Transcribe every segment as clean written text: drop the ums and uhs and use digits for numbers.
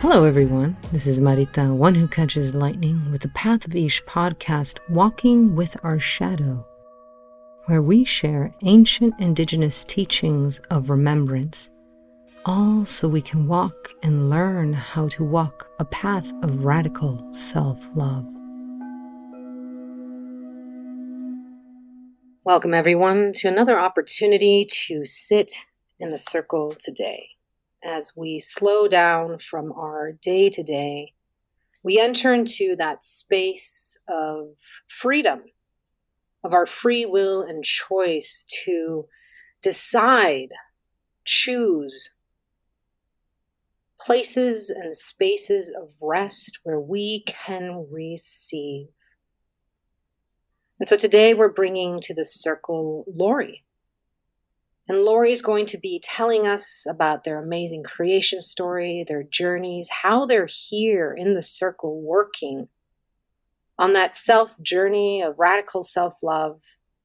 Hello, everyone. This is Marita, one who catches lightning, with the Path of Ish podcast, Walking with Our Shadow, where we share ancient indigenous teachings of remembrance, all so we can walk and learn how to walk a path of radical self-love. Welcome, everyone, to another opportunity to sit in the circle today. As we slow down from our day-to-day, we enter into that space of freedom, of our free will and choice to decide, choose places and spaces of rest where we can receive. And so today we're bringing to the circle Lori. And Lori is going to be telling us about their amazing creation story, their journeys, how they're here in the circle working on that self journey of radical self-love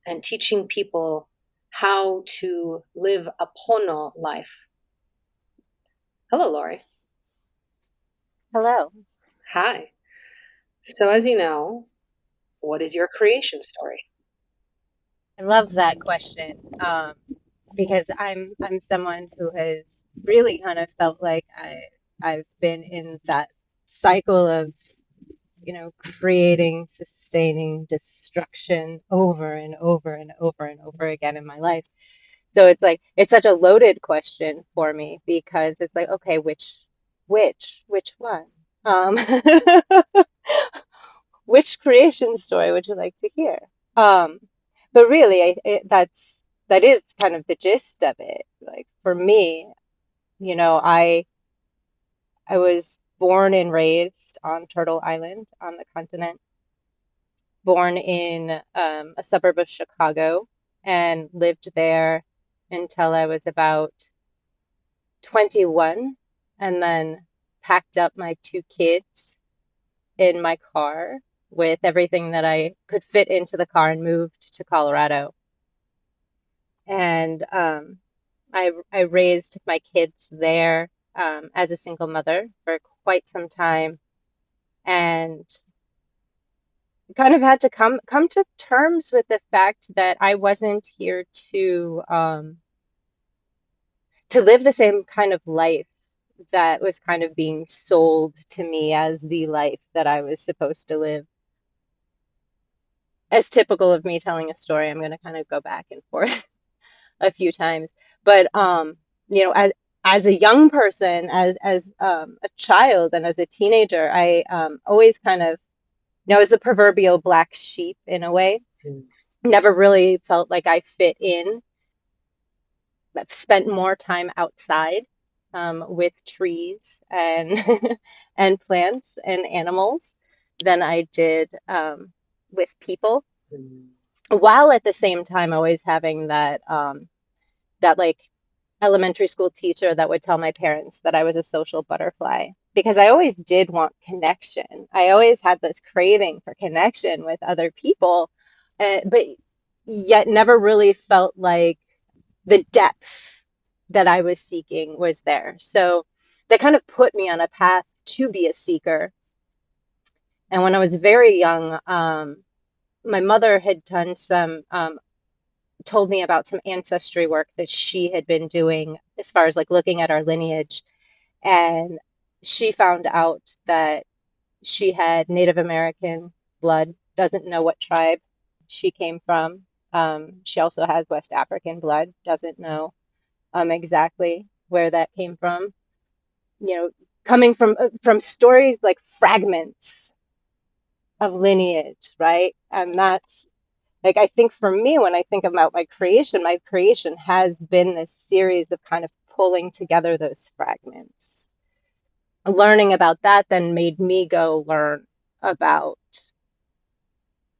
and teaching people how to live a pono life. Hello, Lori. Hello. Hi. So as you know, what is your creation story? I love that question because I'm someone who has really kind of felt like I've been in that cycle of, creating, sustaining destruction over and over and over and over again in my life. So it's such a loaded question for me because it's like, okay, which one? Um, which creation story would you like to hear? Um, but really, that is kind of the gist of it. Like for me, I was born and raised on Turtle Island on the continent, born in a suburb of Chicago, and lived there until I was about 21, and then packed up my two kids in my car with everything that I could fit into the car and moved to Colorado. And I raised my kids there as a single mother for quite some time, and kind of had to come to terms with the fact that I wasn't here to live the same kind of life that was kind of being sold to me as the life that I was supposed to live. As typical of me telling a story, I'm going to kind of go back and forth a few times. But you know, as a young person, as a child and as a teenager, I always kind of, was the proverbial black sheep in a way. Never really felt like I fit in. I've spent more time outside with trees and and plants and animals than I did with people, while at the same time always having that like elementary school teacher that would tell my parents that I was a social butterfly, because I always did want connection. I always had this craving for connection with other people, but yet never really felt like the depth that I was seeking was there. So that kind of put me on a path to be a seeker. And when I was very young, my mother had done told me about some ancestry work that she had been doing as far as like looking at our lineage. And she found out that she had Native American blood, doesn't know what tribe she came from. She also has West African blood, doesn't know exactly where that came from. Coming from stories like fragments of lineage, right? And that's like, I think for me, when I think about my creation has been this series of kind of pulling together those fragments. Learning about that then made me go learn about,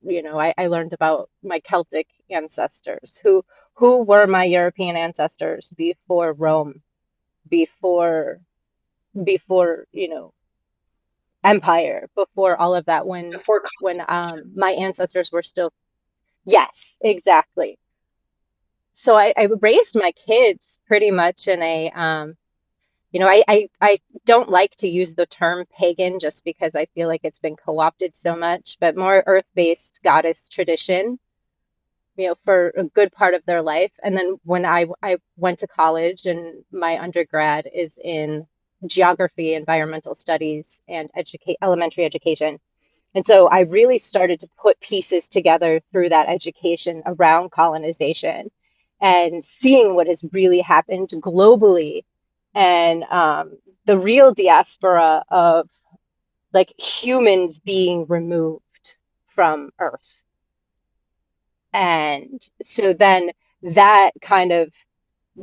I learned about my Celtic ancestors, who were my European ancestors before Rome, before empire, before all of that, when Before my ancestors were still. Yes, exactly. So I raised my kids pretty much in a I don't like to use the term pagan just because I feel like it's been co-opted so much, but more earth-based goddess tradition, for a good part of their life. And then when I went to college and my undergrad is in geography, environmental studies, and elementary education. And so I really started to put pieces together through that education around colonization and seeing what has really happened globally and the real diaspora of like humans being removed from Earth. And so then that kind of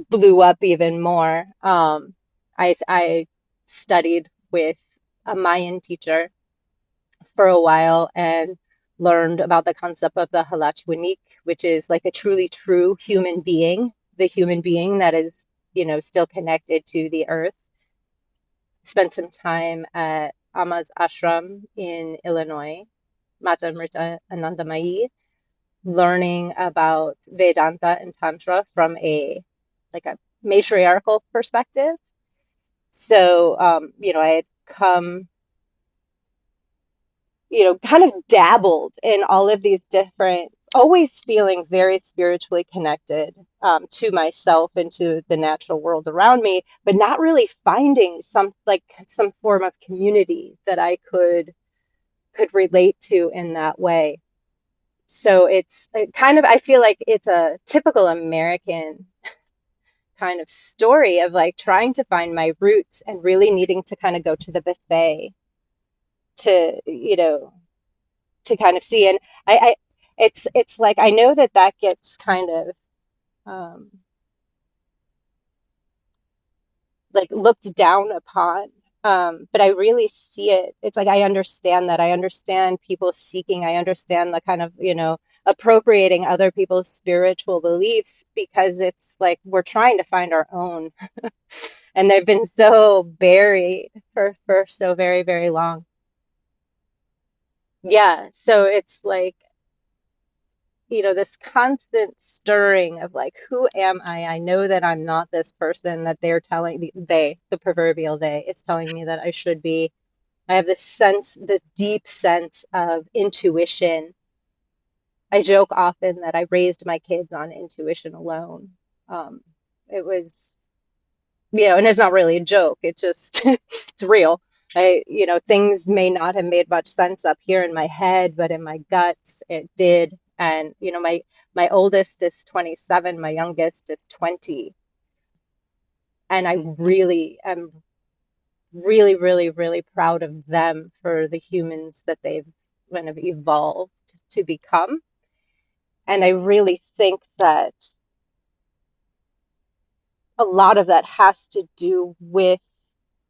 blew up even more. I studied with a Mayan teacher for a while and learned about the concept of the Halachwanik, which is like a truly true human being, the human being that is, still connected to the earth. Spent some time at Amma's ashram in Illinois, Mata Mrita Anandamayi, learning about Vedanta and Tantra from a matriarchal perspective. So, I had come, kind of dabbled in all of these different, always feeling very spiritually connected to myself and to the natural world around me, but not really finding some form of community that I could relate to in that way. So I feel like it's a typical American kind of story of like trying to find my roots and really needing to kind of go to the buffet to, to kind of see. And I it's like I know that that gets kind of um, like looked down upon. But I really see it. It's like I understand that. I understand people seeking. I understand the kind of, appropriating other people's spiritual beliefs because it's like we're trying to find our own. And they've been so buried for so very, very long. Yeah. So it's like this constant stirring of like, who am I? I know that I'm not this person that they're telling the proverbial they, is telling me that I should be. I have this deep sense of intuition. I joke often that I raised my kids on intuition alone. Um, it was, and it's not really a joke. It just, it's real. Things may not have made much sense up here in my head, but in my guts, it did. And, my oldest is 27, my youngest is 20. And I really am really, really, really proud of them for the humans that they've kind of evolved to become. And I really think that a lot of that has to do with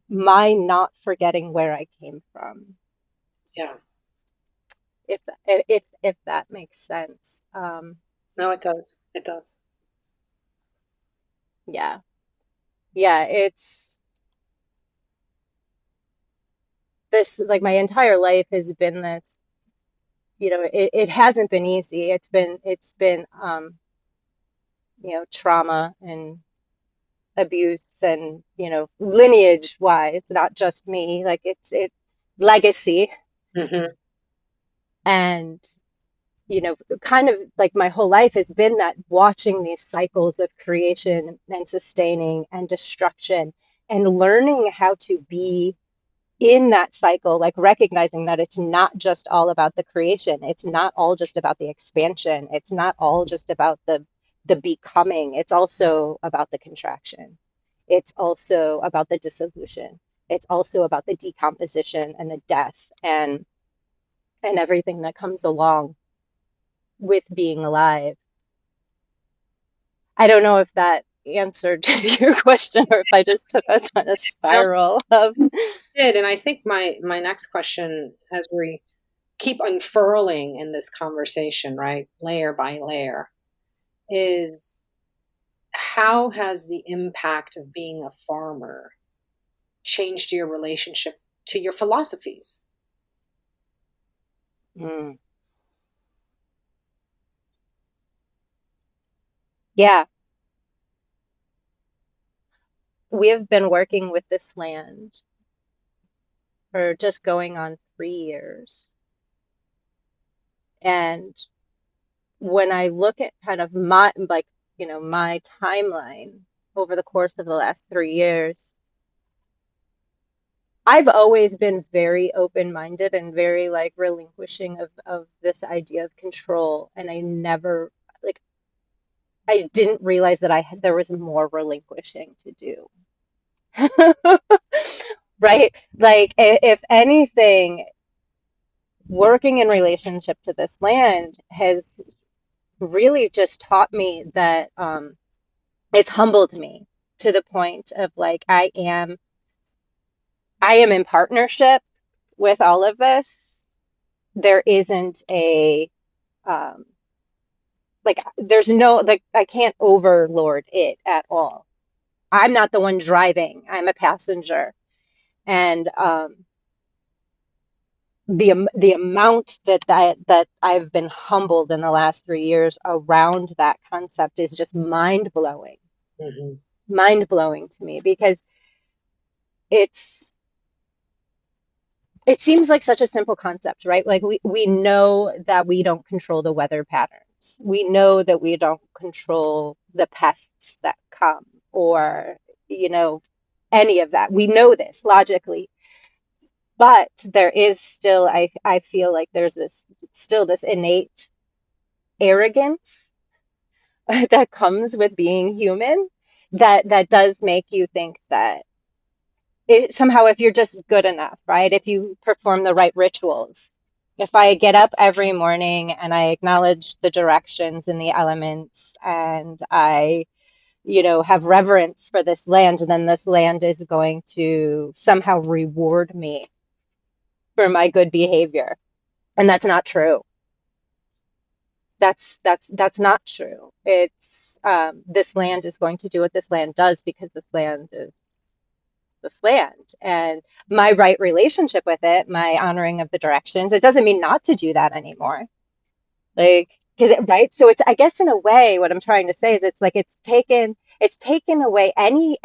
my not forgetting where I came from, Yeah. if that makes sense. No, it does. It does. Yeah, yeah, it's this like my entire life has been this, it hasn't been easy. It's been trauma and abuse and, lineage wise, not just me, like it legacy Hmm. and kind of like my whole life has been that watching these cycles of creation and sustaining and destruction and learning how to be in that cycle, like recognizing that it's not just all about the creation. It's not all just about the expansion. It's not all just about the becoming. It's also about the contraction. It's also about the dissolution. It's also about the decomposition and the death and everything that comes along with being alive. I don't know if that answered your question or if I just took us on a No, spiral of it did. And I think my next question, as we keep unfurling in this conversation, right, layer by layer, is how has the impact of being a farmer changed your relationship to your philosophies? mm, yeah. we have been working with this land for just going on 3 years. And when I look at kind of my, like, my timeline over the course of the last 3 years, I've always been very open-minded and very like relinquishing of this idea of control. And I never, like, I didn't realize that there was more relinquishing to do. Right? Like, if anything, working in relationship to this land has really just taught me that it's humbled me to the point of like I am in partnership with all of this. There isn't a um, like there's no like I can't overlord it at all. I'm not the one driving. I'm a passenger, and the amount that I've been humbled in the last 3 years around that concept is just Mm-hmm. mind blowing to me because it's it seems like such a simple concept, right? Like we know that we don't control the weather patterns. We know that we don't control the pests that come or, you know, any of that. We know this logically, but there is still, I feel like there's this innate arrogance that comes with being human that does make you think that somehow if you're just good enough, right? If you perform the right rituals, if I get up every morning and I acknowledge the directions and the elements and I, have reverence for this land, then this land is going to somehow reward me for my good behavior. And that's not true. That's not true. It's this land is going to do what this land does because this land is this land and my right relationship with it, my honoring of the directions. It doesn't mean not to do that anymore. Like, right? So it's, I guess, in a way, what I'm trying to say is it's like it's taken away any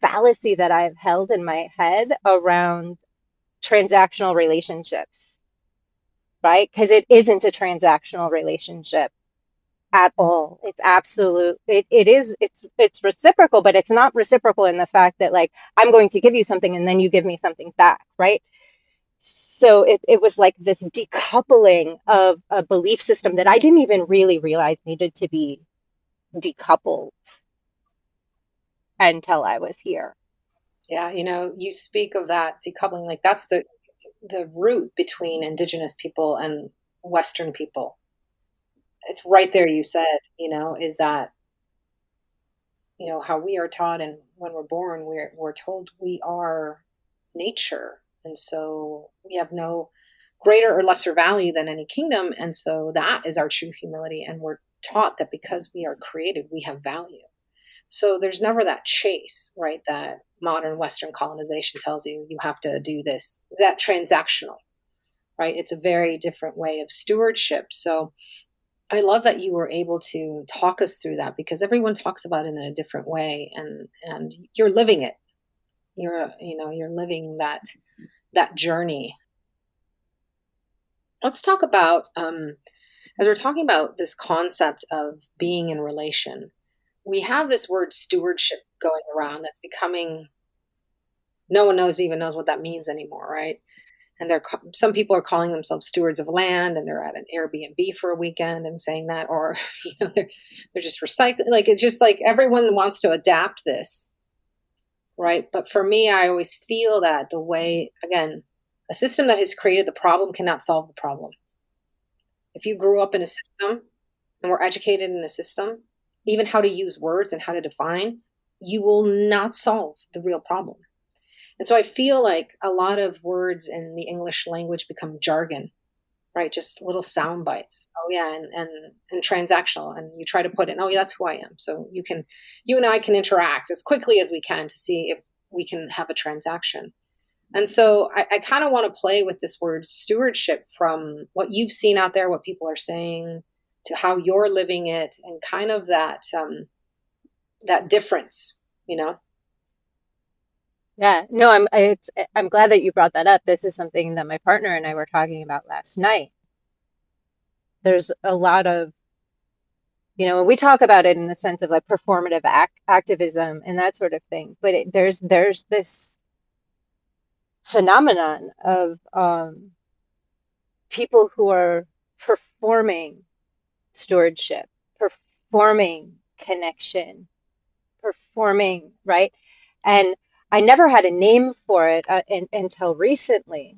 fallacy that I've held in my head around transactional relationships, right? Because it isn't a transactional relationship at all. It's absolute. It is. It's reciprocal, but it's not reciprocal in the fact that like I'm going to give you something and then you give me something back, right? So it was like this decoupling of a belief system that I didn't even really realize needed to be decoupled until I was here. Yeah, you speak of that decoupling, like that's the root between indigenous people and Western people. It's right there, you said, is that, how we are taught, and when we're born, we're told we are nature. And so we have no greater or lesser value than any kingdom. And so that is our true humility. And we're taught that because we are created, we have value. So there's never that chase, right? That modern Western colonization tells you have to do this, that transactional, right? It's a very different way of stewardship. So I love that you were able to talk us through that because everyone talks about it in a different way, and you're living it. You're living that journey. Let's talk about as we're talking about this concept of being in relation. We have this word stewardship going around that's becoming, no one knows what that means anymore, right? And some people are calling themselves stewards of land, and they're at an Airbnb for a weekend and saying that, or they're just recycling. Like it's just like everyone wants to adapt this, right? But for me, I always feel that the way, again, a system that has created the problem cannot solve the problem. If you grew up in a system and were educated in a system, even how to use words and how to define, you will not solve the real problem. And so I feel like a lot of words in the English language become jargon, right? Just little sound bites. Oh yeah, and transactional. And you try to put in, oh yeah, that's who I am. So you and I can interact as quickly as we can to see if we can have a transaction. And so I kind of want to play with this word stewardship from what you've seen out there, what people are saying, to how you're living it, and kind of that difference, you know. Yeah, no, I'm glad that you brought that up. This is something that my partner and I were talking about last night. There's a lot of, we talk about it in the sense of like performative activism and that sort of thing, but there's this phenomenon of people who are performing stewardship, performing connection, performing, right? And I never had a name for it until recently,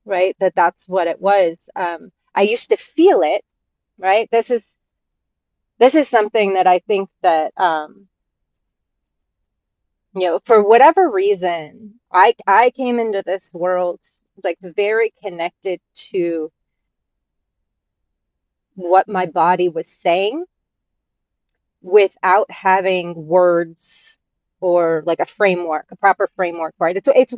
right? That's what it was. I used to feel it, right? This is something that I think that for whatever reason, I came into this world like very connected to what my body was saying without having words or like a framework, a proper framework for it. It's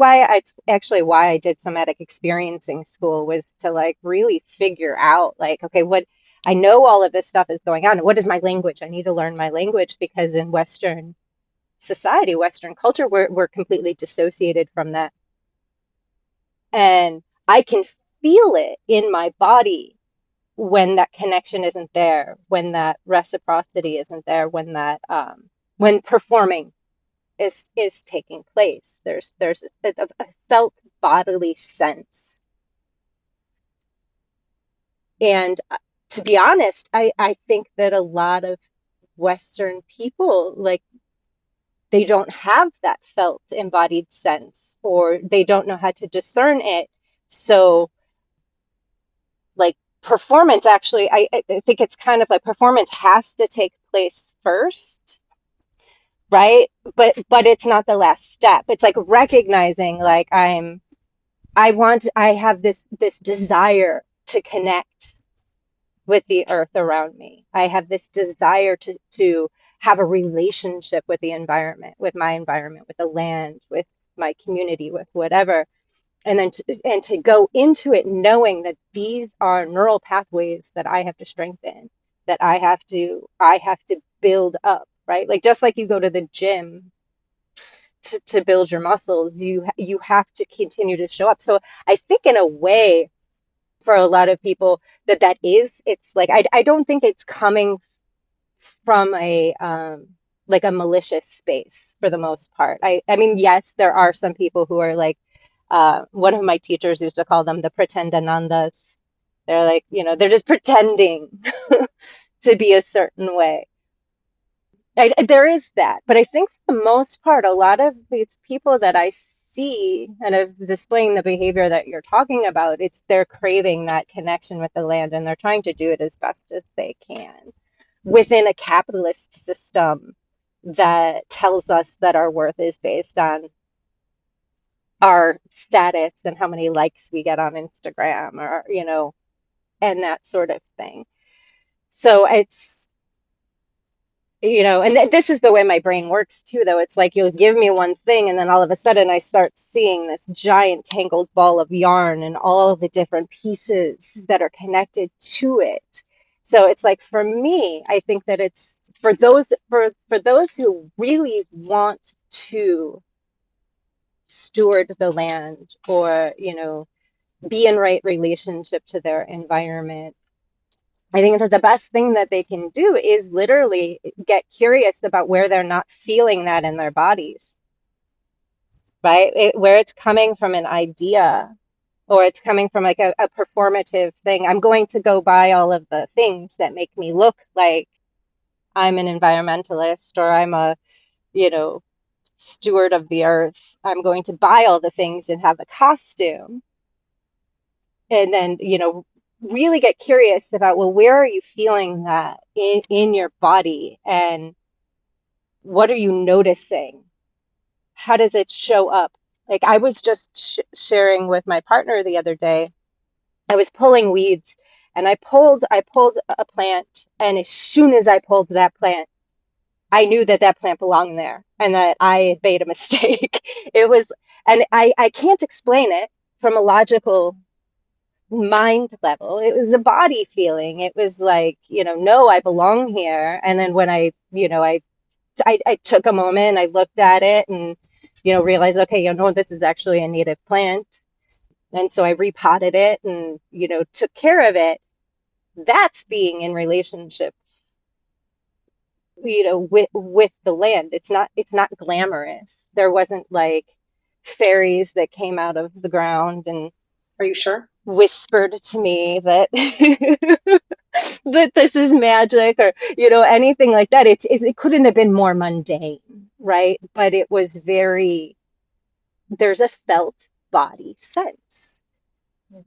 actually why I did somatic experiencing school, was to like really figure out like, okay, what I know all of this stuff is going on. What is my language? I need to learn my language because in Western society, Western culture, we're completely dissociated from that. And I can feel it in my body when that connection isn't there, when that reciprocity isn't there, when performing is taking place. There's a felt bodily sense. And to be honest, I think that a lot of Western people, like, they don't have that felt embodied sense, or they don't know how to discern it. So like performance actually, I think it's kind of like performance has to take place first, right? But it's not the last step. It's like recognizing like I have this desire to connect with the earth around me. I have this desire to have a relationship with the environment, with my environment, with the land, with my community, with whatever. And to go into it knowing that these are neural pathways that I have to strengthen, that I have to build up, right? Like just like you go to the gym to build your muscles, you have to continue to show up. So I think in a way, for a lot of people, it's like I don't think it's coming from a like a malicious space for the most part. I mean, yes, there are some people who are like, one of my teachers used to call them the pretend anandas. They're like, they're just pretending to be a certain way. There is that, but I think for the most part, a lot of these people that I see kind of displaying the behavior that you're talking about, it's they're craving that connection with the land, and they're trying to do it as best as they can within a capitalist system that tells us that our worth is based on our status and how many likes we get on Instagram, or and that sort of thing. So it's and this is the way my brain works too, though. It's like you'll give me one thing, and then all of a sudden I start seeing this giant tangled ball of yarn and all the different pieces that are connected to it. So it's like for me, I think that it's for those who really want to steward the land, or be in right relationship to their environment. I think that the best thing that they can do is literally get curious about where they're not feeling that in their bodies, right? Where it's coming from an idea, or it's coming from like a performative thing. I'm going to go buy all of the things that make me look like I'm an environmentalist, or I'm a, you know, steward of the earth. I'm going to buy all the things and have a costume. And then really get curious about, well, where are you feeling that in your body, and what are you noticing? How does it show up? Like I was just sharing with my partner the other day. I was pulling weeds, and I pulled a plant, and as soon as I pulled that plant, I knew that that plant belonged there, and that I made a mistake. It was, and I can't explain it from a logical mind level. It was a body feeling. It was like, no, I belong here. And then when I took a moment, I looked at it, and realized, okay, this is actually a native plant. And so I repotted it and, took care of it. That's being in relationship, with the land. It's not glamorous. There wasn't like fairies that came out of the ground and Are you sure? whispered to me that that this is magic, or anything like that. It couldn't have been more mundane, right? But it was very, there's a felt body sense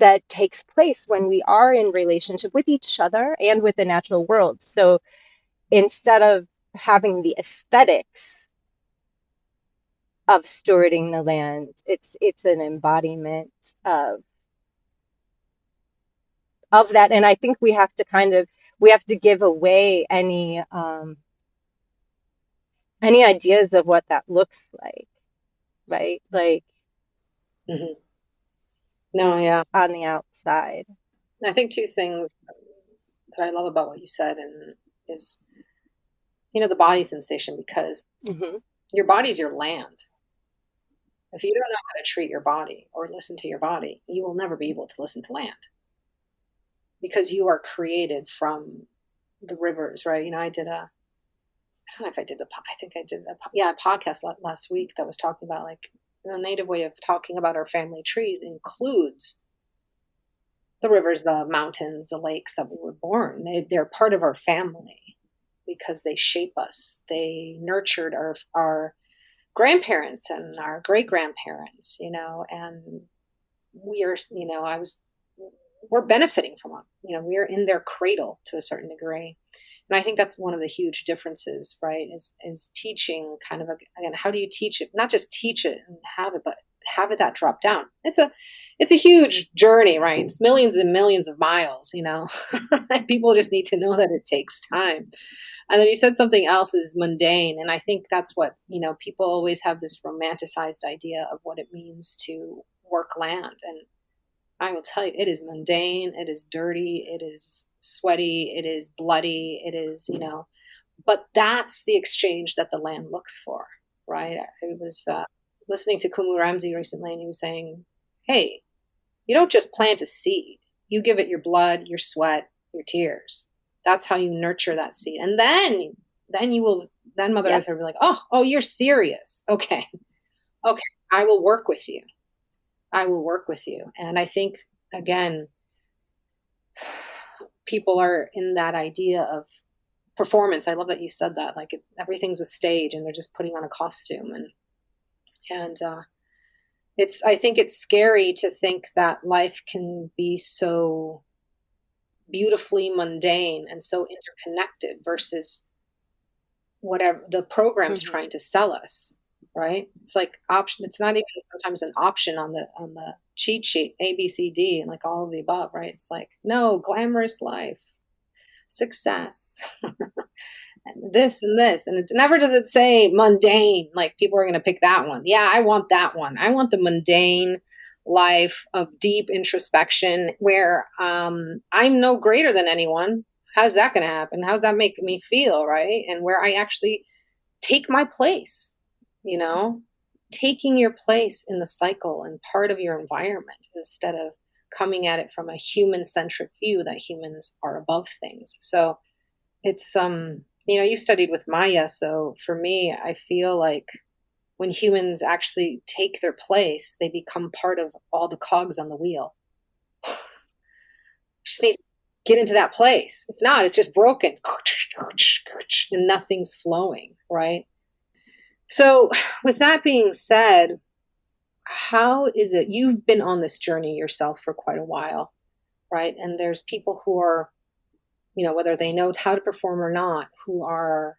that takes place when we are in relationship with each other and with the natural world. So instead of having the aesthetics of stewarding the land, it's an embodiment of that. And I think we have to give away any ideas of what that looks like, right? Like Hmm. No, yeah. on the outside. I think two things that I love about what you said and is, the body sensation, because Hmm. your body's your land. If you don't know how to treat your body or listen to your body, you will never be able to listen to land, because you are created from the rivers, right? I don't know if I did I think I did a podcast last week that was talking about like the native way of talking about our family trees includes the rivers, the mountains, the lakes that we were born. They're part of our family because they shape us. They nurtured our grandparents and our great grandparents, and we are, we're benefiting from them. We're in their cradle to a certain degree. And I think that's one of the huge differences, right? Is teaching kind of, again, how do you teach it? Not just teach it and have it, but have it that drop down. It's a huge journey, right? It's millions and millions of miles, People just need to know that it takes time. And then you said something else is mundane. And I think that's what, people always have this romanticized idea of what it means to work land. And I will tell you, it is mundane, it is dirty, it is sweaty, it is bloody, it is, but that's the exchange that the land looks for, right? I was listening to Kumu Ramsey recently, and he was saying, hey, you don't just plant a seed, you give it your blood, your sweat, your tears. That's how you nurture that seed. And then you will, then Mother Yeah. Earth will be like, oh, you're serious. Okay. Okay. I will work with you. I will work with you. And I think, again, people are in that idea of performance. I love that you said that. Like everything's a stage, and they're just putting on a costume, and I think it's scary to think that life can be so beautifully mundane and so interconnected versus whatever the program's Hmm. trying to sell us, right? It's like option. It's not even sometimes an option on the cheat sheet, A, B, C, D, and like all of the above, right? It's like, no, glamorous life, success, and this and this. And it never does it say mundane, like people are going to pick that one. Yeah, I want that one. I want the mundane life of deep introspection where I'm no greater than anyone. How's that going to happen? How's that make me feel, right? And where I actually take my place, you know, taking your place in the cycle and part of your environment instead of coming at it from a human centric view that humans are above things. So it's you studied with Maya, so for me I feel like when humans actually take their place, they become part of all the cogs on the wheel. Just need to get into that place. If not, it's just broken and nothing's flowing, right? So, with that being said, how is it you've been on this journey yourself for quite a while, right? And there's people who are, whether they know how to perform or not, who are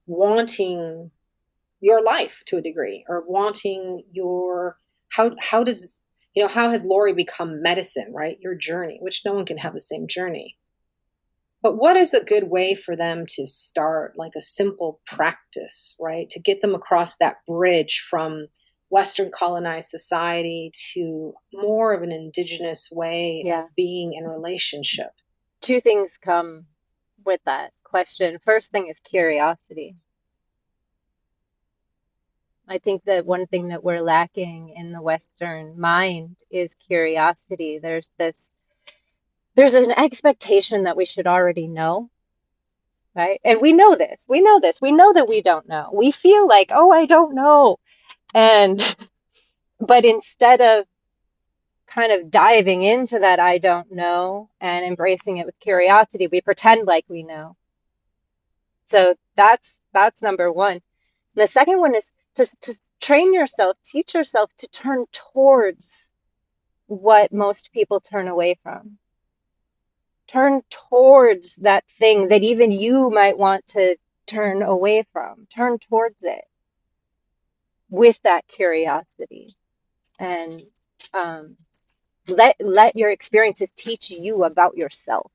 wanting your life to a degree or wanting your how does how has Lori become medicine, right? Your journey, which no one can have the same journey. But what is a good way for them to start, like a simple practice, right? To get them across that bridge from Western colonized society to more of an indigenous way Yeah. of being in relationship. Two things come with that question. First thing is curiosity. I think that one thing that we're lacking in the Western mind is curiosity. There's an expectation that we should already know, right? And we know this. We know this. We know that we don't know. We feel like, oh, I don't know. And but instead of kind of diving into that I don't know and embracing it with curiosity, we pretend like we know. So that's number one. And the second one is to train yourself, teach yourself to turn towards what most people turn away from. Turn towards that thing that even you might want to turn away from. Turn towards it with that curiosity, and um, let your experiences teach you about yourself,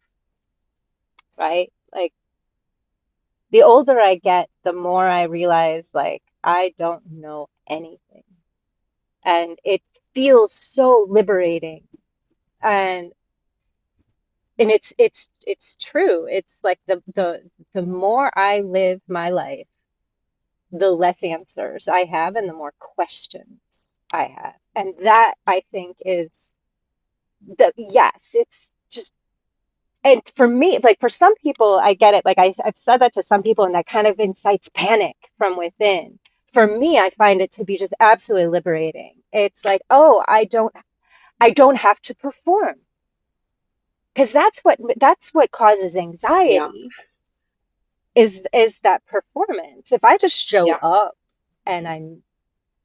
right? Like the older I get, the more I realize like I don't know anything. And it feels so liberating. And it's true. It's like the more I live my life, the less answers I have and the more questions I have. And that I think is the yes, it's just and for me, like for some people, I get it. Like I've said that to some people, and that kind of incites panic from within. For me, I find it to be just absolutely liberating. It's like, oh, I don't have to perform because that's what causes Yeah. anxiety is that performance. If I just show Yeah. up and I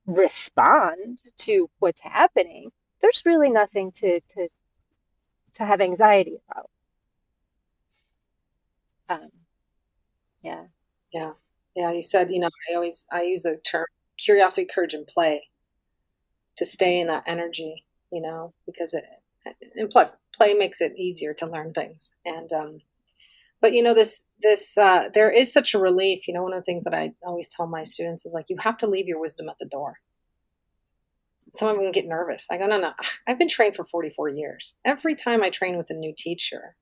respond to what's happening, there's really nothing to have anxiety about. Um, yeah. Yeah. Yeah. You said, I use the term curiosity, courage, and play to stay in that energy, because and plus play makes it easier to learn things. And, but there is such a relief. One of the things that I always tell my students is like, you have to leave your wisdom at the door. Some of them get nervous. I go, no, no, I've been trained for 44 years. Every time I train with a new teacher,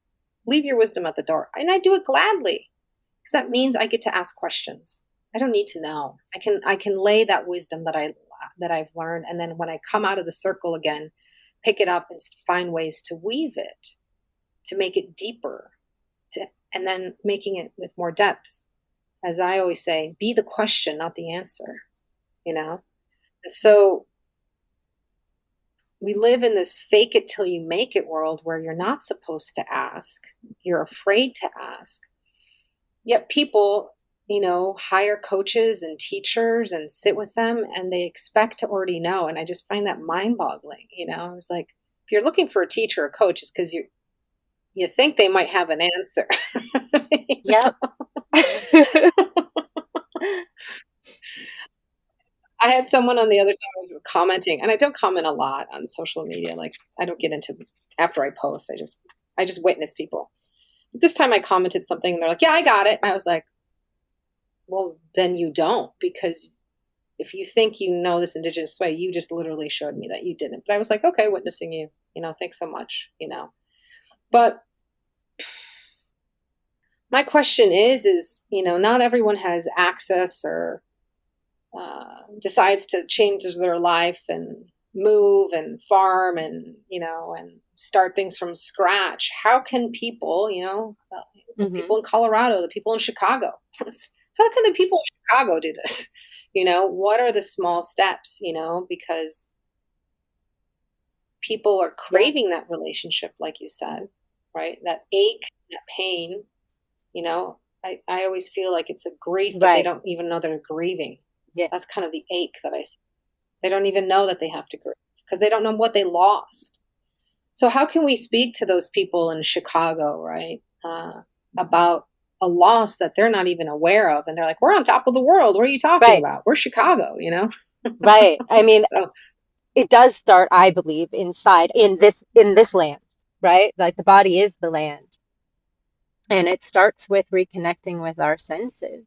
leave your wisdom at the door. And I do it gladly because that means I get to ask questions. I don't need to know. I can lay that wisdom that I've learned, and then when I come out of the circle again, pick it up and find ways to weave it, to make it deeper, and then making it with more depth. As I always say, be the question, not the answer. You know, and so we live in this fake it till you make it world where you're not supposed to ask, you're afraid to ask. Yet people, hire coaches and teachers and sit with them and they expect to already know. And I just find that mind boggling. It's like, if you're looking for a teacher or coach, it's because you think they might have an answer. Yep. I had someone on the other side was commenting, and I don't comment a lot on social media. Like, I don't get into after I post. I just witness people. But this time I commented something and they're like, "Yeah, I got it." And I was like, "Well, then you don't, because if you think you know this indigenous way, you just literally showed me that you didn't." But I was like, "Okay, witnessing you. Thanks so much." But my question is, not everyone has access or decides to change their life and move and farm and start things from scratch. How can people, the Hmm. people in Colorado, the people in Chicago, how can the people in Chicago do this? What are the small steps? Because people are Yeah. craving that relationship, like you said, right? That ache, that pain. I always feel like it's a grief that they Right. don't even know they're grieving. Yeah. That's kind of the ache that I see. They don't even know that they have to grieve because they don't know what they lost. So how can we speak to those people in Chicago, right, about a loss that they're not even aware of, and they're like, "We're on top of the world. What are you talking Right. about? We're Chicago." Right. I mean, So it does start, I believe, inside in this land, right? Like the body is the land. And it starts with reconnecting with our senses,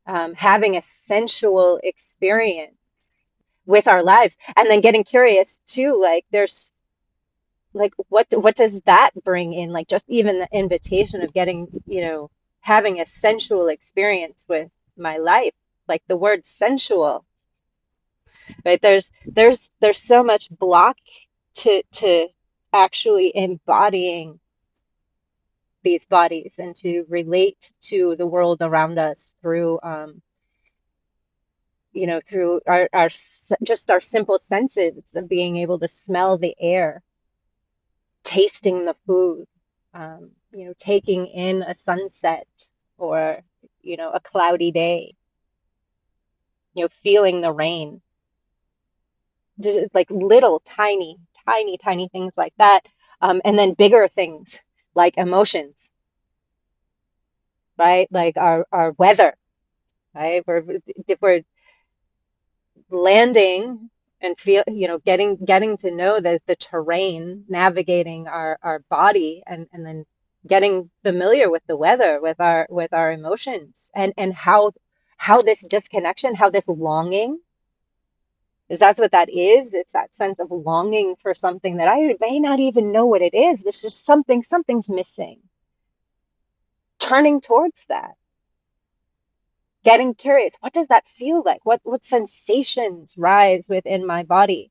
having a sensual experience with our lives, and then getting curious too. Like there's like what does that bring in? Like just even the invitation of getting, having a sensual experience with my life. like the word sensual, right? There's so much block to actually embodying these bodies and to relate to the world around us through through our just our simple senses of being able to smell the air, tasting the food, taking in a sunset or, a cloudy day, feeling the rain, just like little tiny, tiny, tiny things like that. And then bigger things like emotions, right? Like our weather, right? We're landing and feel, getting to know the terrain, navigating our body, and then getting familiar with the weather, with our emotions, and how this disconnection, how this longing, is that's what that is. It's that sense of longing for something that I may not even know what it is. There's just something's missing. Turning towards that, getting curious. What does that feel like? What sensations rise within my body?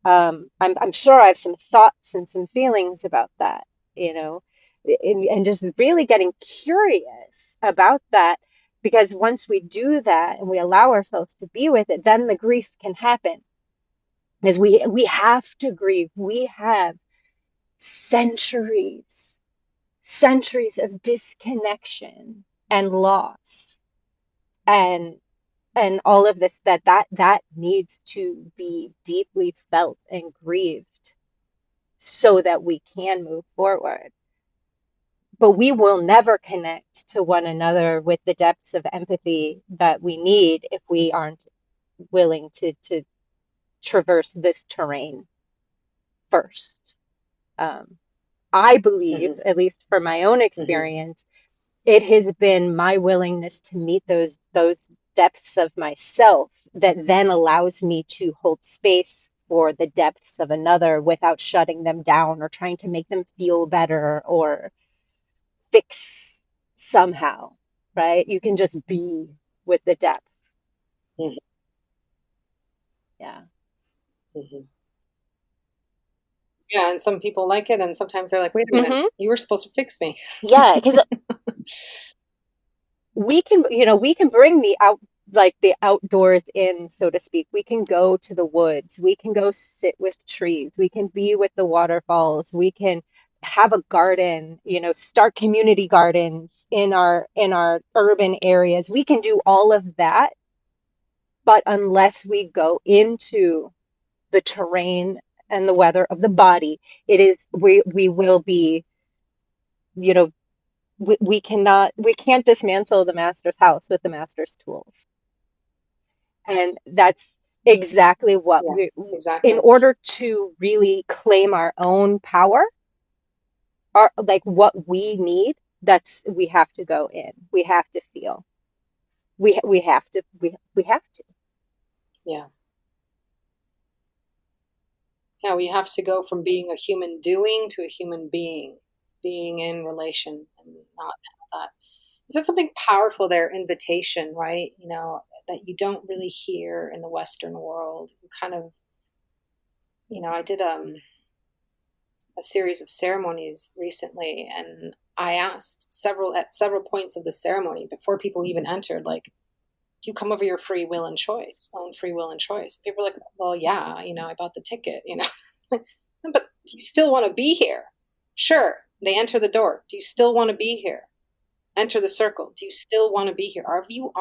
I'm sure I have some thoughts and some feelings about that, you know, and just really getting curious about that. Because once we do that and we allow ourselves to be with it, then the grief can happen. Because we have to grieve. We have centuries, centuries of disconnection and loss and all of this that needs to be deeply felt and grieved so that we can move forward. But we will never connect to one another with the depths of empathy that we need if we aren't willing to traverse this terrain first. Um, I believe, Mm-hmm. at least for my own Mm-hmm. experience, it has been my willingness to meet those depths of myself that then allows me to hold space for the depths of another without shutting them down or trying to make them feel better or fix somehow, right? You can just be with the depth. Mm-hmm. Yeah. Mm-hmm. Yeah, and some people like it, and sometimes they're like, "Wait a minute, Hmm. you were supposed to fix me." Yeah, because we can bring the outdoors in, so to speak. We can go to the woods, we can go sit with trees, we can be with the waterfalls, we can have a garden, start community gardens in our urban areas. We can do all of that, but unless we go into the terrain and the weather of the body, we will be, you know we can't dismantle the master's house with the master's tools. And that's exactly what Yeah, in exactly. order to really claim our own power, like what we need, we have to go in. We have to feel. We have to. Yeah. Yeah, we have to go from being a human doing to a human being in relation and not that. Is that something powerful there? Invitation, right? That you don't really hear in the Western world. Kind of, I did a series of ceremonies recently, and I asked at several points of the ceremony before people even entered, like, do you come over your free will and choice, own free will and choice? People were like, well, yeah, I bought the ticket. But do you still want to be here? Sure. They enter the door. Do you still want to be here? Enter the circle. Do you still want to be here? Are you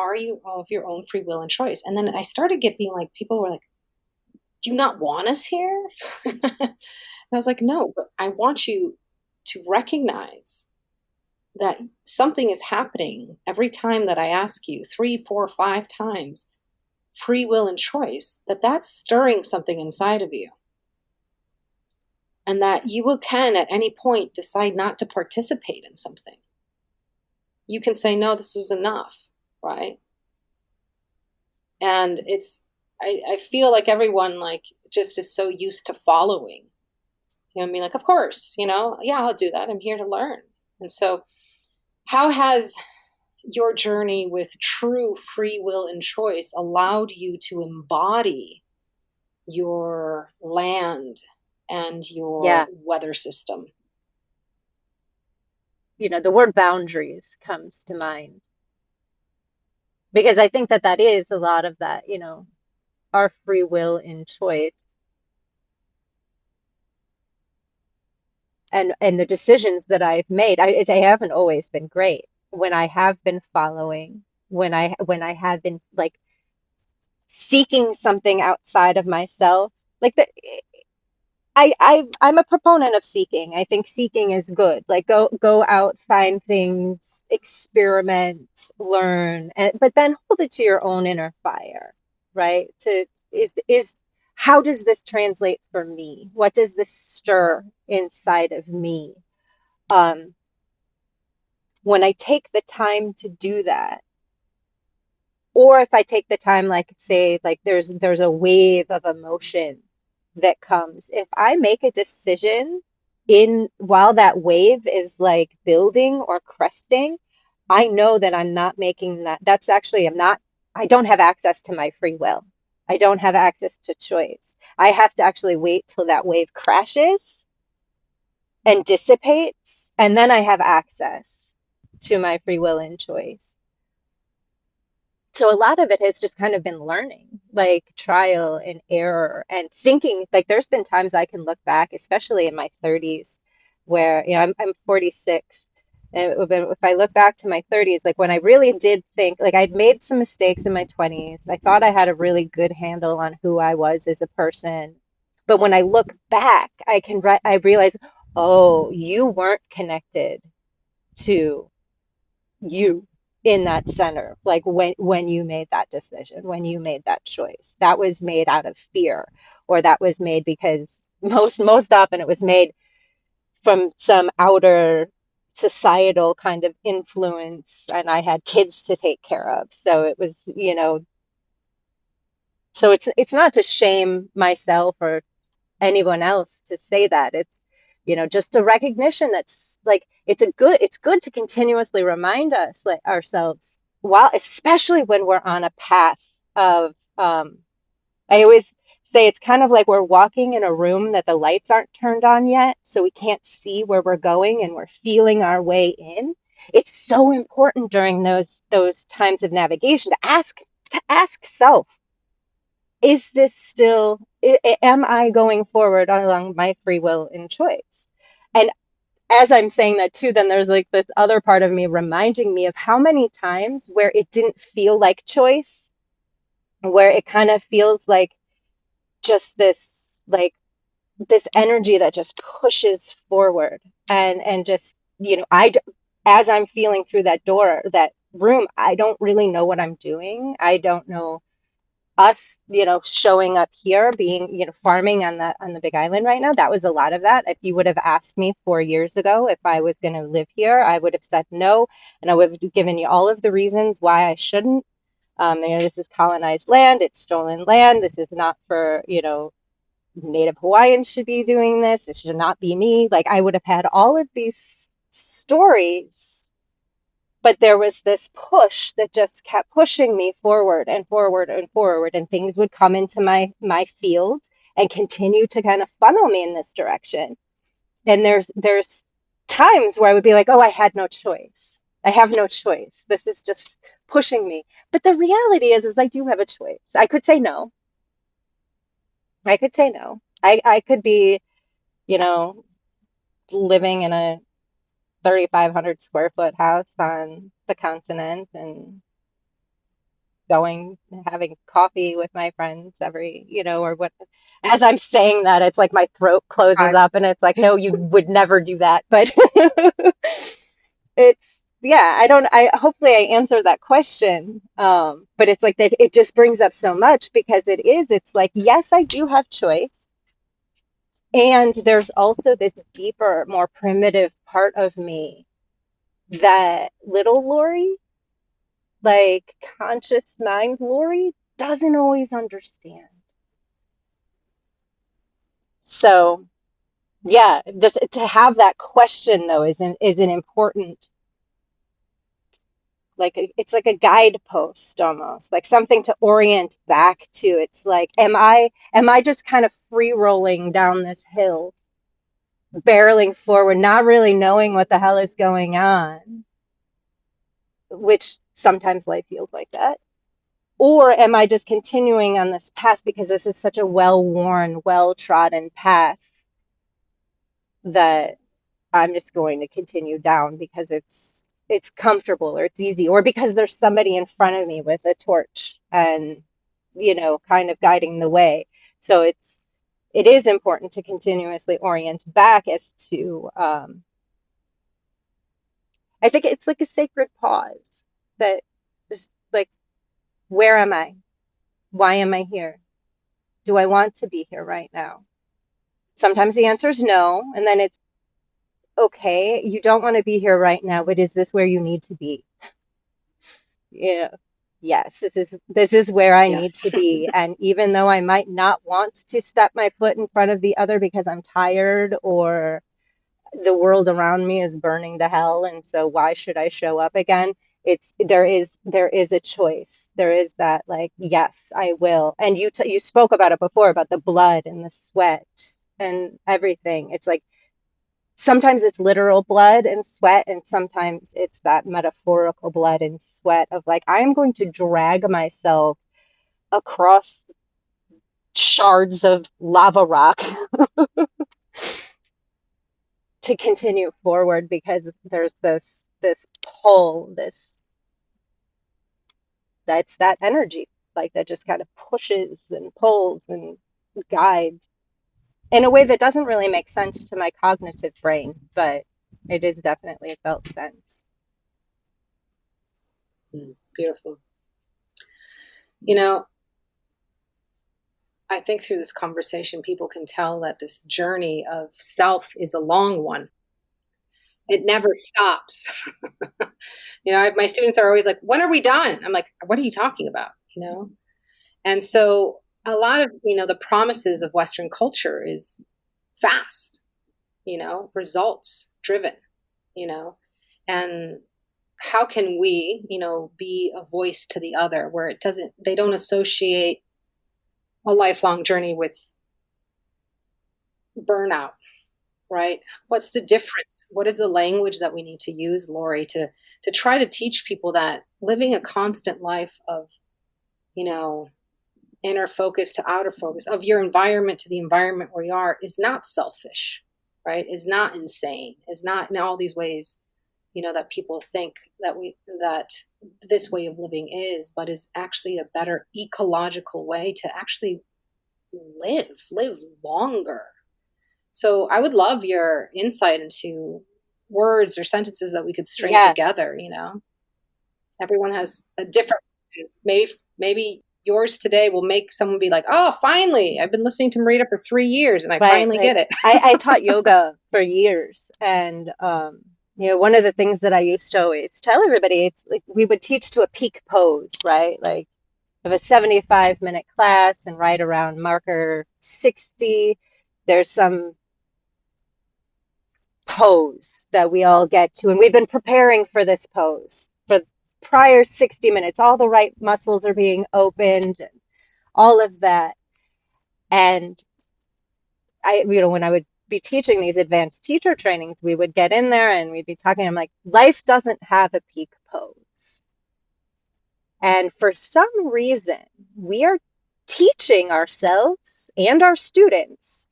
of your own free will and choice? And then I started getting like, people were like, do you not want us here? And I was like, no, but I want you to recognize that something is happening every time that I ask you, three, four, five times, free will and choice, that's stirring something inside of you. And that can at any point decide not to participate in something. You can say, no, this was enough, right? And I feel like everyone like just is so used to following, being like, of course, yeah, I'll do that. I'm here to learn. And so how has your journey with true free will and choice allowed you to embody your land and your Yeah. weather system. The word boundaries comes to mind because I think that that is a lot of that, our free will and choice and the decisions that I've made. They haven't always been great. When I have been following, when I have been like seeking something outside of myself, like the I'm a proponent of seeking. I think seeking is good. Like go out, find things, experiment, learn, but then hold it to your own inner fire, right? To is how does this translate for me? What does this stir inside of me? Um, when I take the time to do that, or if I take the time, like say, like there's a wave of emotion that comes. If I make a decision in while that wave is like building or cresting, I know that I'm not making that. That's actually, I don't have access to my free will. I don't have access to choice. I have to actually wait till that wave crashes and dissipates, and then I have access to my free will and choice. So a lot of it has just kind of been learning, like trial and error and thinking. Like there's been times I can look back, especially in my 30s, where I'm 46. And if I look back to my 30s, like when I really did think, like I'd made some mistakes in my 20s. I thought I had a really good handle on who I was as a person. But when I look back, I realize, oh, you weren't connected to you in that center, like when you made that decision, when you made that choice, that was made out of fear, or that was made because most often it was made from some outer societal kind of influence, and I had kids to take care of, so it was, so it's not to shame myself or anyone else to say that. It's, just a recognition that's like it's good to continuously remind us, like ourselves, while especially when we're on a path of I always say it's kind of like we're walking in a room that the lights aren't turned on yet, so we can't see where we're going and we're feeling our way in. It's so important during those times of navigation to ask self, is this still, am I going forward along my free will and choice? And as I'm saying that too, then there's like this other part of me reminding me of how many times where it didn't feel like choice, where it kind of feels like just like this energy that just pushes forward and just, as I'm feeling through that door, that room, I don't really know what I'm doing. I don't know us, showing up here, being, farming on the Big Island right now. That was a lot of that. If you would have asked me 4 years ago if I was going to live here, I would have said no, and I would have given you all of the reasons why I shouldn't. This is colonized land. It's stolen land. This is not for, Native Hawaiians should be doing this. It should not be me. Like I would have had all of these stories, but there was this push that just kept pushing me forward and forward and forward, and things would come into my field and continue to kind of funnel me in this direction. And there's times where I would be like, oh, I had no choice. I have no choice. This is just pushing me. But the reality is I do have a choice. I could say no. I could say no. I could be, you know, living in a 3,500 square foot house on the continent and going having coffee with my friends every, or what. As I'm saying that, it's like my throat closes up and it's like, no, you would never do that. But it's, yeah, I hopefully I answered that question. But it's like that it just brings up so much because it's like, yes, I do have choice. And there's also this deeper, more primitive part of me that little Lori, like conscious mind Lori, doesn't always understand. So, yeah, just to have that question though is an important like it's like a guidepost almost, like something to orient back to. It's like, am I just kind of free rolling down this hill, barreling forward, not really knowing what the hell is going on, which sometimes life feels like that? Or am I just continuing on this path because this is such a well-worn, well-trodden path that I'm just going to continue down because it's comfortable or it's easy, or because there's somebody in front of me with a torch and kind of guiding the way. So it is important to continuously orient back as to I think it's like a sacred pause that just like, where am I? Why am I here? Do I want to be here right now? Sometimes the answer is no, and then it's okay, you don't want to be here right now, but is this where you need to be? Yeah. Yes, this is where I need Yes. to be. And even though I might not want to step my foot in front of the other because I'm tired or the world around me is burning to hell, and so why should I show up again? It's there is a choice. There is that, like, yes, I will. And you spoke about it before, about the blood and the sweat and everything. It's like sometimes it's literal blood and sweat, and sometimes it's that metaphorical blood and sweat of like, I am going to drag myself across shards of lava rock to continue forward because there's this pull, this that's that energy, like, that just kind of pushes and pulls and guides in a way that doesn't really make sense to my cognitive brain, but it is definitely a felt sense. Beautiful. You know, I think through this conversation, people can tell that this journey of self is a long one. It never stops. My students are always like, when are we done? I'm like, what are you talking about? And so a lot of, the promises of Western culture is fast, results driven, you know, and how can we, be a voice to the other where they don't associate a lifelong journey with burnout, right? What's the difference? What is the language that we need to use, Lori, to try to teach people that living a constant life of, you know, inner focus to outer focus, of your environment to the environment where you are, is not selfish, right? Is not insane, is not in all these ways, that people think that this way of living is, but is actually a better ecological way to actually live longer. So I would love your insight into words or sentences that we could string Yeah, together. Everyone has a different, maybe yours today will make someone be like, oh, finally, I've been listening to Marita for 3 years and I right. finally Like, get it. I taught yoga for years, and one of the things that I used to always tell everybody, it's like we would teach to a peak pose, right? Like, of a 75-minute class, and right around marker 60, there's some pose that we all get to, and we've been preparing for this pose for prior 60 minutes. All the right muscles are being opened, and all of that. And when I would be teaching these advanced teacher trainings, we would get in there and we'd be talking. I'm like, life doesn't have a peak pose. And for some reason, we are teaching ourselves and our students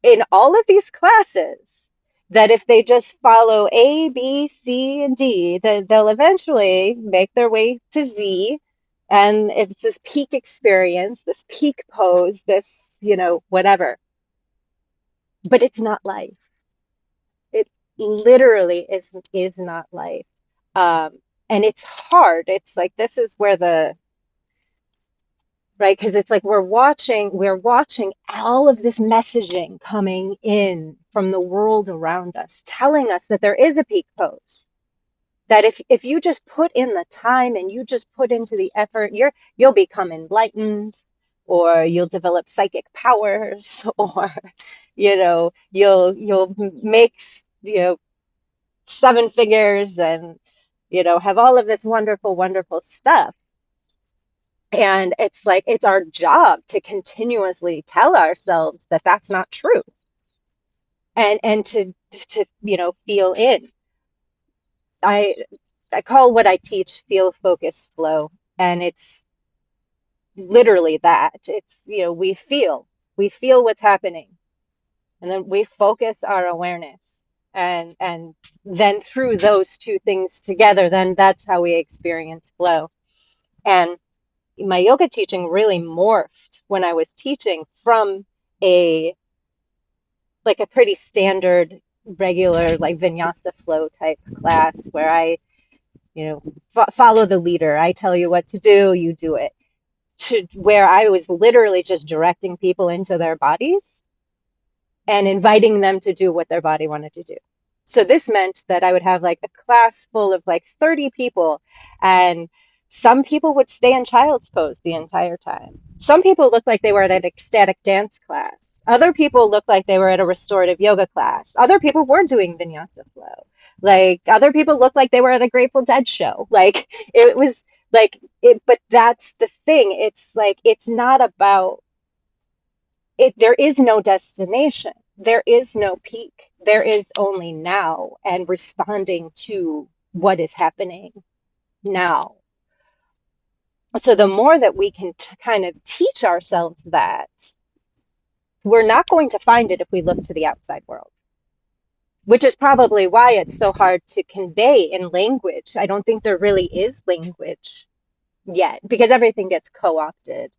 in all of these classes that if they just follow A, B, C, and D, that they'll eventually make their way to Z. And it's this peak experience, this peak pose, this, whatever. But it's not life. It literally is not life. And it's hard. It's like, this is where the right, because it's like we're watching all of this messaging coming in from the world around us, telling us that there is a peak pose, that if you just put in the time and you just put into the effort, you'll become enlightened, or you'll develop psychic powers, or you'll make seven figures, and have all of this wonderful, wonderful stuff. And it's like, it's our job to continuously tell ourselves that that's not true, and to, feel in. I, I call what I teach feel, focus, flow. And it's literally that. It's, we feel what's happening, and then we focus our awareness, and then through those two things together, then that's how we experience flow. And my yoga teaching really morphed when I was teaching from a like a pretty standard regular like vinyasa flow type class where I, follow the leader. I tell you what to do, you do it. To where I was literally just directing people into their bodies and inviting them to do what their body wanted to do. So this meant that I would have like a class full of like 30 people, and some people would stay in child's pose the entire time. Some people looked like they were at an ecstatic dance class. Other people looked like they were at a restorative yoga class. Other people were doing vinyasa flow. Like other people looked like they were at a Grateful Dead show. Like it was like it, but that's the thing. It's like it's not about it. There is no destination, there is no peak, there is only now and responding to what is happening now. So the more that we can kind of teach ourselves that, we're not going to find it if we look to the outside world, which is probably why it's so hard to convey in language. I don't think there really is language yet because everything gets co-opted.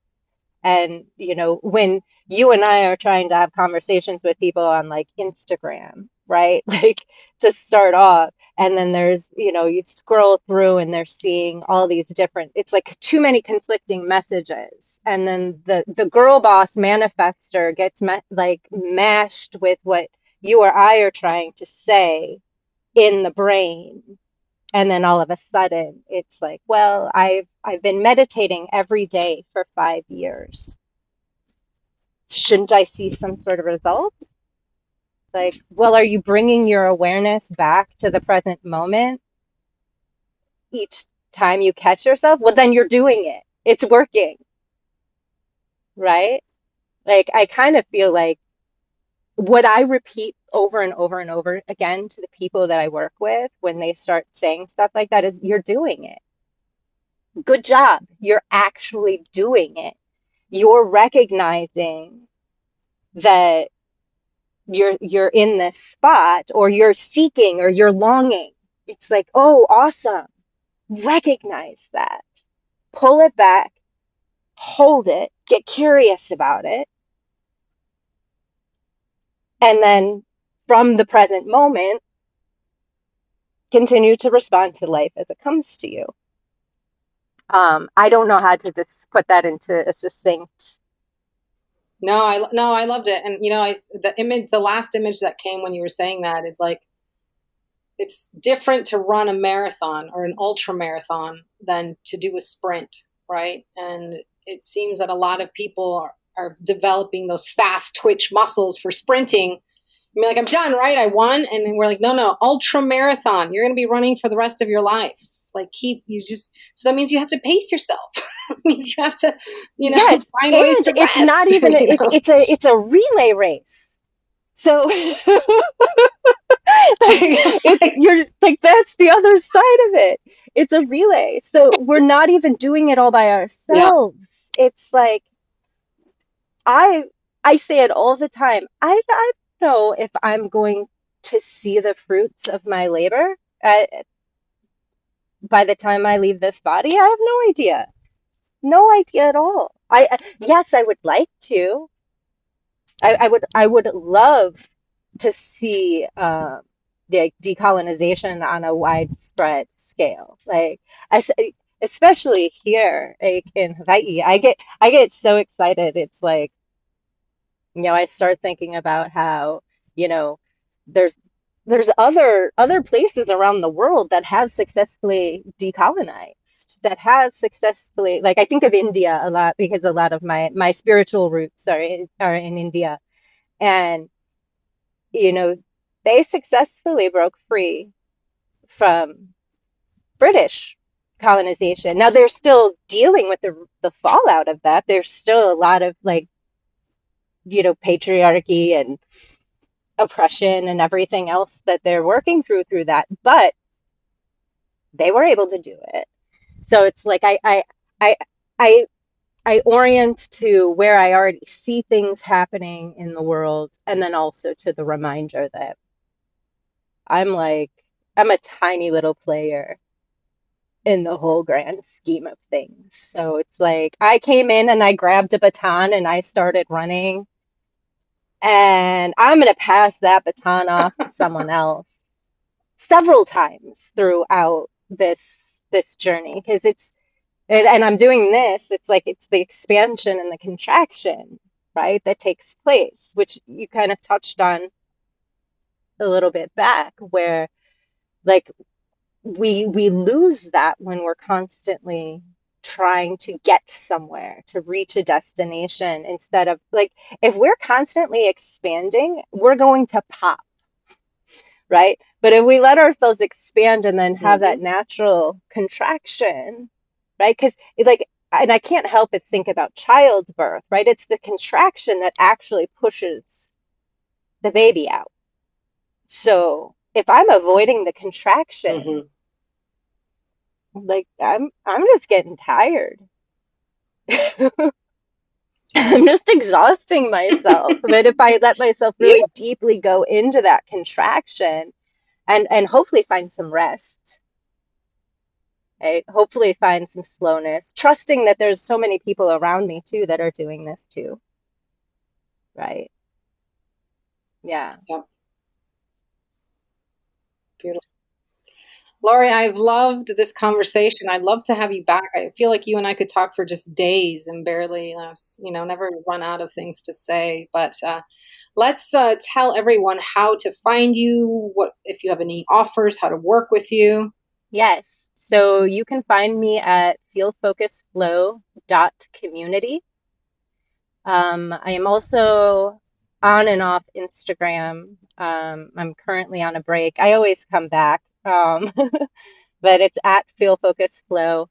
And, when you and I are trying to have conversations with people on like Instagram, right? Like to start off, and then there's, you scroll through and they're seeing all these different, it's like too many conflicting messages. And then the girl boss manifester gets like mashed with what you or I are trying to say in the brain. And then all of a sudden it's like, well, I've been meditating every day for 5 years. Shouldn't I see some sort of results? Like, well, are you bringing your awareness back to the present moment each time you catch yourself? Well, then you're doing it. It's working, right? Like, I kind of feel like what I repeat over and over and over again to the people that I work with when they start saying stuff like that is, you're doing it. Good job. You're actually doing it. You're recognizing that you're in this spot, or you're seeking, or you're longing. It's like, oh, awesome. Recognize that. Pull it back, hold it, get curious about it, and then from the present moment, continue to respond to life as it comes to you. I don't know how to just put that into a succinct. No, I loved it. And the last image that came when you were saying that is like, it's different to run a marathon or an ultra marathon than to do a sprint, right? And it seems that a lot of people are developing those fast twitch muscles for sprinting. I mean, like, I'm done, right? I won. And then we're like, no, ultra marathon. You're going to be running for the rest of your life. Like, so that means you have to pace yourself. It means you have to, Yes, find ways and to it's not rest. even it's a relay race. So like it's you're like that's the other side of it. It's a relay. So we're not even doing it all by Yeah. ourselves. It's like I I say it all the time. I don't know if I'm going to see the fruits of my labor by the time I leave this body. I have no idea. No idea at all. Yes, I would like to. I would love to see the decolonization on a widespread scale. Like I, especially here like in Hawaii, I get so excited. It's like, I start thinking about how, you know, there's there's other places around the world that have successfully decolonized, that have successfully, like I think of India a lot because a lot of my spiritual roots are in India. And you know they successfully broke free from British colonization. Now they're still dealing with the fallout of that. There's still a lot of like, patriarchy and oppression and everything else that they're working through that, but they were able to do it. So it's like I I I orient to where I already see things happening in the world, and then also to the reminder that I'm like I'm a tiny little player in the whole grand scheme of things. So it's like I came in and I grabbed a baton and I started running, and I'm going to pass that baton off to someone else several times throughout this journey, because and I'm doing this, it's like it's the expansion and the contraction, right, that takes place, which you kind of touched on a little bit back, where like we lose that when we're constantly trying to get somewhere, to reach a destination, instead of like, if we're constantly expanding, we're going to pop, right? But if we let ourselves expand and then have that Mm-hmm. natural contraction, right? Because like, and I can't help but think about childbirth, right? It's the contraction that actually pushes the baby out. So if I'm avoiding the contraction, Mm-hmm. like I'm just getting tired. I'm just exhausting myself. But if I let myself Yeah. really deeply go into that contraction and hopefully find some rest, right? Hopefully find some slowness, trusting that there's so many people around me too that are doing this too, right? Yeah. Yeah. Beautiful. Lori, I've loved this conversation. I'd love to have you back. I feel like you and I could talk for just days and barely, never run out of things to say. But let's tell everyone how to find you, what if you have any offers, how to work with you. Yes. So you can find me at feelfocusflow.community. I am also on and off Instagram. I'm currently on a break. I always come back, but it's at Feel Focus Flow.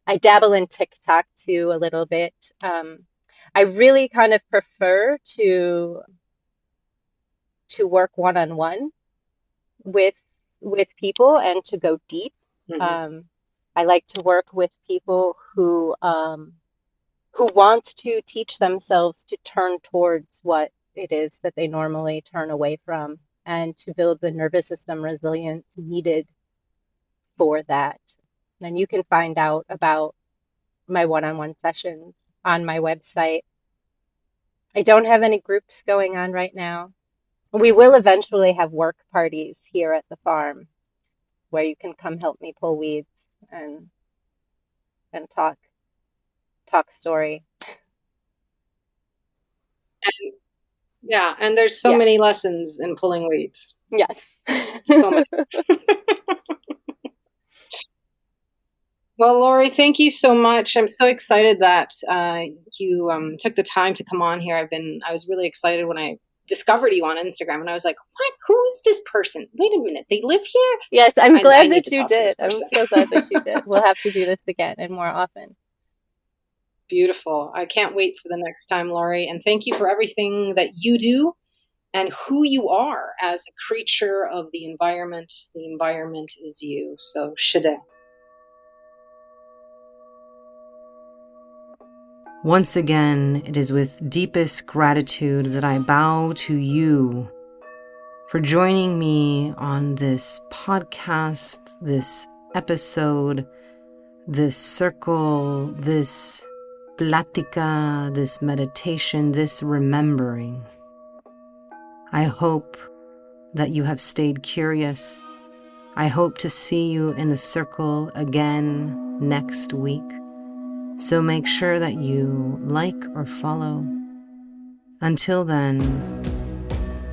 I dabble in TikTok too a little bit. I really kind of prefer to work one on one with people and to go deep. Hmm. Um, I like to work with people who want to teach themselves to turn towards what it is that they normally turn away from, and to build the nervous system resilience needed for that. And you can find out about my one-on-one sessions on my website. I don't have any groups going on right now. We will eventually have work parties here at the farm where you can come help me pull weeds and talk story. Yeah, and there's so Yes. many lessons in pulling weeds. Yes. So many. Well, Lori, thank you so much. I'm so excited that you took the time to come on here. I was really excited when I discovered you on Instagram, and I was like, "What? Who is this person? Wait a minute, they live here? Yes, I'm I glad need that to you talk to this did. I'm person." so glad that you did. We'll have to do this again and more often. Beautiful. I can't wait for the next time, Lori. And thank you for everything that you do and who you are as a creature of the environment. The environment is you. So, Shade. Once again, it is with deepest gratitude that I bow to you for joining me on this podcast, this episode, this circle, this plática, this meditation, this remembering. I hope that you have stayed curious. I hope to see you in the circle again next week. So make sure that you like or follow. Until then,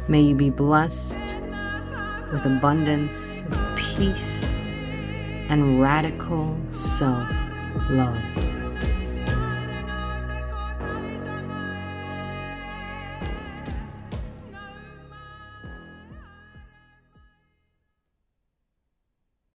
may you be blessed with abundance of peace and radical self-love.